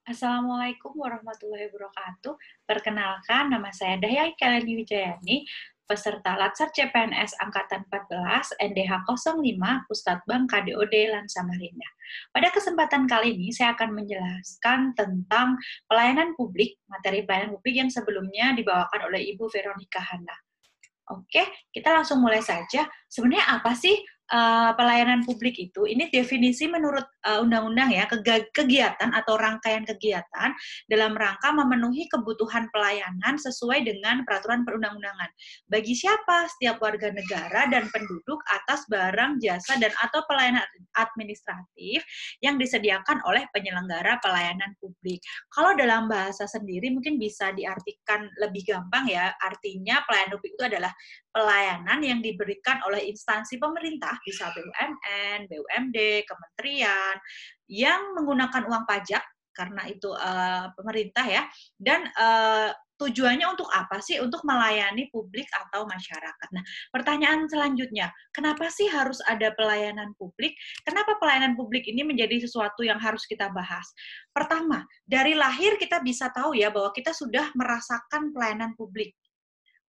Assalamualaikum warahmatullahi wabarakatuh. Perkenalkan, nama saya Dahya Ikalani Wijayani, peserta Latsar CPNS Angkatan 14 NDH 05 Pusdatbang KDOD Lan Samarinda. Pada kesempatan kali ini, saya akan menjelaskan tentang pelayanan publik, materi pelayanan publik yang sebelumnya dibawakan oleh Ibu Veronica Hana. Oke, kita langsung mulai saja. Sebenarnya apa sih pelayanan publik itu? Ini definisi menurut undang-undang ya, kegiatan atau rangkaian kegiatan dalam rangka memenuhi kebutuhan pelayanan sesuai dengan peraturan perundang-undangan. Bagi siapa? Setiap warga negara dan penduduk atas barang, jasa, dan atau pelayanan administratif yang disediakan oleh penyelenggara pelayanan publik. Kalau dalam bahasa sendiri mungkin bisa diartikan lebih gampang ya, artinya pelayanan publik itu adalah pelayanan yang diberikan oleh instansi pemerintah, bisa BUMN, BUMD, kementerian, yang menggunakan uang pajak, karena itu pemerintah ya, dan tujuannya untuk apa sih? Untuk melayani publik atau masyarakat. Nah, pertanyaan selanjutnya, kenapa sih harus ada pelayanan publik? Kenapa pelayanan publik ini menjadi sesuatu yang harus kita bahas? Pertama, dari lahir kita bisa tahu ya bahwa kita sudah merasakan pelayanan publik.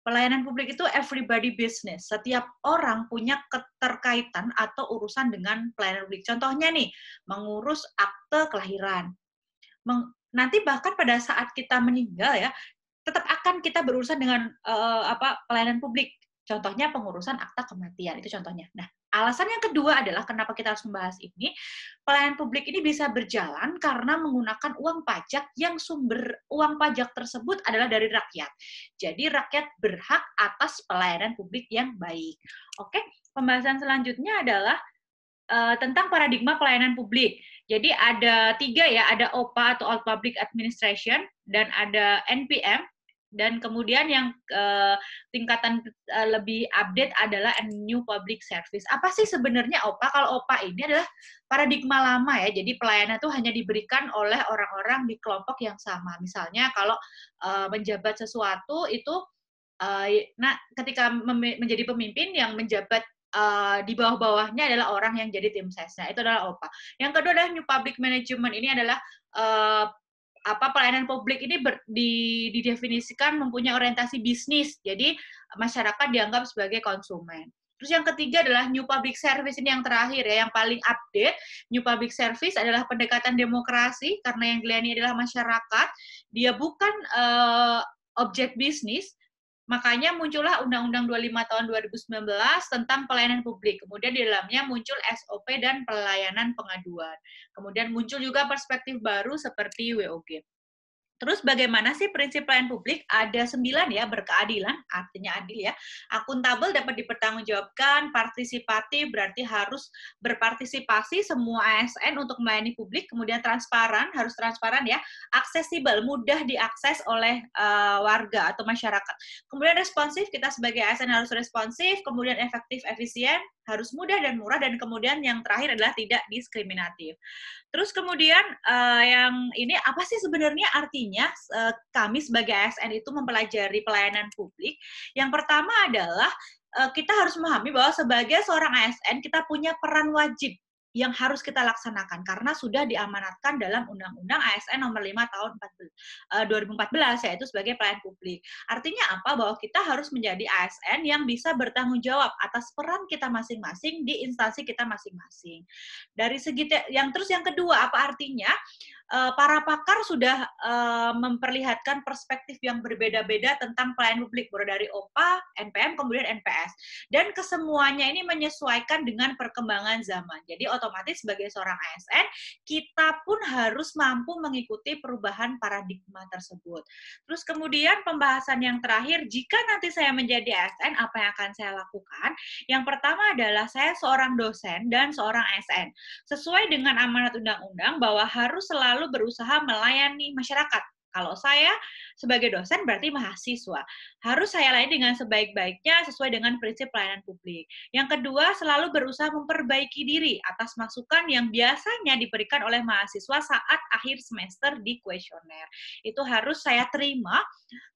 Pelayanan publik itu everybody business. Setiap orang punya keterkaitan atau urusan dengan pelayanan publik. Contohnya nih, mengurus akte kelahiran. Nanti bahkan pada saat kita meninggal ya, tetap akan kita berurusan dengan pelayanan publik. Contohnya pengurusan akta kematian, itu contohnya. Nah, alasan yang kedua adalah kenapa kita harus membahas ini, pelayanan publik ini bisa berjalan karena menggunakan uang pajak yang sumber uang pajak tersebut adalah dari rakyat. Jadi rakyat berhak atas pelayanan publik yang baik. Oke, pembahasan selanjutnya adalah tentang paradigma pelayanan publik. Jadi ada 3 ya, ada OPA atau Old Public Administration, dan ada NPM, dan kemudian yang tingkatan lebih update adalah New Public Service. Apa sih sebenarnya OPA? Kalau OPA ini adalah paradigma lama ya, jadi pelayanan itu hanya diberikan oleh orang-orang di kelompok yang sama. Misalnya kalau menjabat sesuatu itu, ketika menjadi pemimpin yang menjabat di bawah-bawahnya adalah orang yang jadi tim sesnya, itu adalah OPA. Yang kedua adalah New Public Management, ini adalah pelayanan publik ini didefinisikan mempunyai orientasi bisnis, jadi masyarakat dianggap sebagai konsumen. Terus yang ketiga adalah New Public Service, ini yang terakhir ya, yang paling update. New Public Service adalah pendekatan demokrasi, karena yang dilayani adalah masyarakat, dia bukan objek bisnis. Makanya muncullah Undang-Undang 25 tahun 2019 tentang pelayanan publik. Kemudian di dalamnya muncul SOP dan pelayanan pengaduan. Kemudian muncul juga perspektif baru seperti WOG. Terus bagaimana sih prinsip pelayanan publik? Ada 9 ya, berkeadilan, artinya adil ya. Akuntabel, dapat dipertanggungjawabkan. Partisipatif, berarti harus berpartisipasi semua ASN untuk melayani publik. Kemudian transparan, harus transparan ya. Aksesibel, mudah diakses oleh warga atau masyarakat. Kemudian responsif, kita sebagai ASN harus responsif. Kemudian efektif, efisien, harus mudah dan murah. Dan kemudian yang terakhir adalah tidak diskriminatif. Terus kemudian yang ini apa sih sebenarnya artinya kami sebagai ASN itu mempelajari pelayanan publik? Yang pertama adalah kita harus memahami bahwa sebagai seorang ASN kita punya peran wajib yang harus kita laksanakan karena sudah diamanatkan dalam Undang-Undang ASN Nomor 5 Tahun 2014, yaitu sebagai pelayan publik. Artinya apa? Bahwa kita harus menjadi ASN yang bisa bertanggung jawab atas peran kita masing-masing di instansi kita masing-masing. Dari segi terus yang kedua, apa artinya? Para pakar sudah memperlihatkan perspektif yang berbeda-beda tentang pelayanan publik, mulai dari OPA, NPM, kemudian NPS. Dan kesemuanya ini menyesuaikan dengan perkembangan zaman. Jadi otomatis sebagai seorang ASN, kita pun harus mampu mengikuti perubahan paradigma tersebut. Terus kemudian pembahasan yang terakhir, jika nanti saya menjadi ASN, apa yang akan saya lakukan? Yang pertama adalah saya seorang dosen dan seorang ASN. Sesuai dengan amanat undang-undang bahwa harus selalu berusaha melayani masyarakat. Kalau saya sebagai dosen berarti mahasiswa. Harus saya layani dengan sebaik-baiknya sesuai dengan prinsip pelayanan publik. Yang kedua, selalu berusaha memperbaiki diri atas masukan yang biasanya diberikan oleh mahasiswa saat akhir semester di kuesioner. Itu harus saya terima,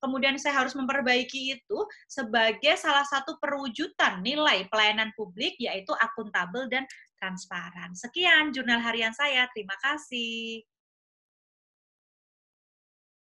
kemudian saya harus memperbaiki itu sebagai salah satu perwujudan nilai pelayanan publik, yaitu akuntabel dan transparan. Sekian jurnal harian saya. Terima kasih.